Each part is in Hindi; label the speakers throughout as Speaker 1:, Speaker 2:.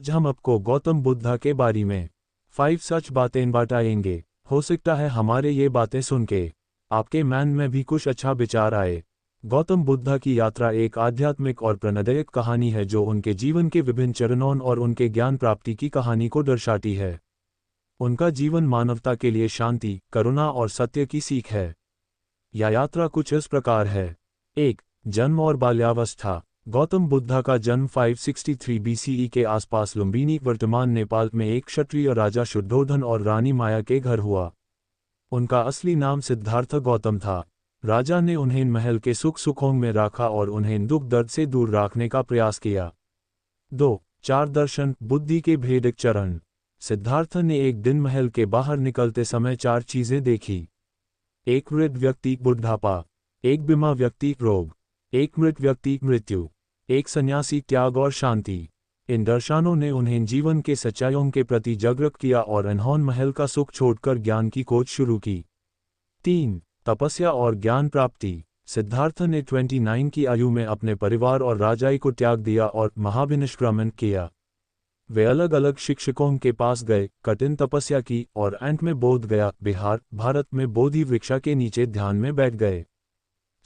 Speaker 1: आज हम आपको गौतम बुद्धा के बारे में 5 सच बातें बताएंगे। हो सकता है हमारे ये बातें सुन के आपके मन में भी कुछ अच्छा विचार आए। गौतम बुद्धा की यात्रा एक आध्यात्मिक और प्रेरणादायक कहानी है जो उनके जीवन के विभिन्न चरणों और उनके ज्ञान प्राप्ति की कहानी को दर्शाती है। उनका जीवन मानवता के लिए शांति, करुणा और सत्य की सीख है। यह यात्रा कुछ इस प्रकार है। 1. जन्म और बाल्यावस्था। गौतम बुद्धा का जन्म 563 बीसीई के आसपास लुम्बिनी, वर्तमान नेपाल में एक क्षत्रिय राजा शुद्धोधन और रानी माया के घर हुआ। उनका असली नाम सिद्धार्थ गौतम था। राजा ने उन्हें महल के सुखों में रखा और उन्हें दुख दर्द से दूर रखने का प्रयास किया। 2. 4 दर्शन, बुद्धि के भेदक चरण। सिद्धार्थ ने एक दिन महल के बाहर निकलते समय 4 चीजें देखी। एक वृद्ध व्यक्ति बुढ़ापा, एक बीमार व्यक्ति रोग, एक मृत व्यक्ति मृत्यु, एक सन्यासी त्याग और शांति। इन दर्शनों ने उन्हें जीवन के सच्चाइयों के प्रति जागरूक किया और उन्होंने महल का सुख छोड़कर ज्ञान की खोज शुरू की। 3. तपस्या और ज्ञान प्राप्ति। सिद्धार्थ ने 29 की आयु में अपने परिवार और राजाई को त्याग दिया और महाविनिष्क्रमण किया। वे अलग अलग शिक्षकों के पास गए, कठिन तपस्या की और अंत में बोध गया, बिहार, भारत में बोधि वृक्ष के नीचे ध्यान में बैठ गए।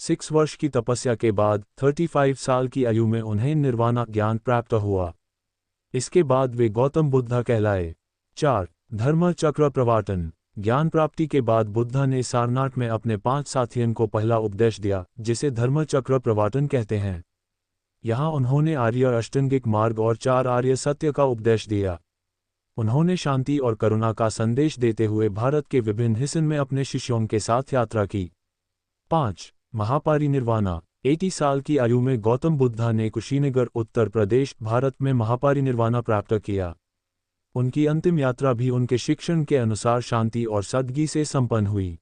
Speaker 1: 6 वर्ष की तपस्या के बाद 35 साल की आयु में उन्हें निर्वाणा ज्ञान प्राप्त हुआ। इसके बाद वे गौतम बुद्धा कहलाए। 4. धर्म चक्र प्रवर्तन। ज्ञान प्राप्ति के बाद बुद्धा ने सारनाथ में अपने 5 साथियों को पहला उपदेश दिया, जिसे धर्म चक्र प्रवर्तन कहते हैं। यहाँ उन्होंने आर्य अष्टांगिक मार्ग और 4 आर्य सत्य का उपदेश दिया। उन्होंने शांति और करुणा का संदेश देते हुए भारत के विभिन्न हिस्सों में अपने शिष्यों के साथ यात्रा की। 5. महापरिनिर्वाण। 80 साल की आयु में गौतम बुद्धा ने कुशीनगर, उत्तर प्रदेश, भारत में महापरिनिर्वाण प्राप्त किया। उनकी अंतिम यात्रा भी उनके शिक्षण के अनुसार शांति और सादगी से संपन्न हुई।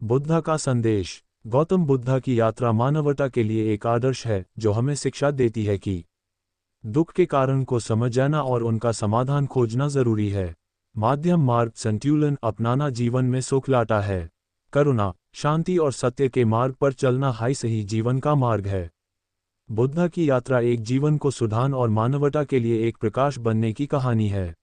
Speaker 1: बुद्धा का संदेश। गौतम बुद्धा की यात्रा मानवता के लिए एक आदर्श है जो हमें शिक्षा देती है कि दुख के कारण को समझना और उनका समाधान खोजना जरूरी है। मध्यम मार्ग संतुलन अपनाना जीवन में सुख लाता है। करुणा, शांति और सत्य के मार्ग पर चलना ही सही जीवन का मार्ग है। बुद्धा की यात्रा एक जीवन को सुधारने और मानवता के लिए एक प्रकाश बनने की कहानी है।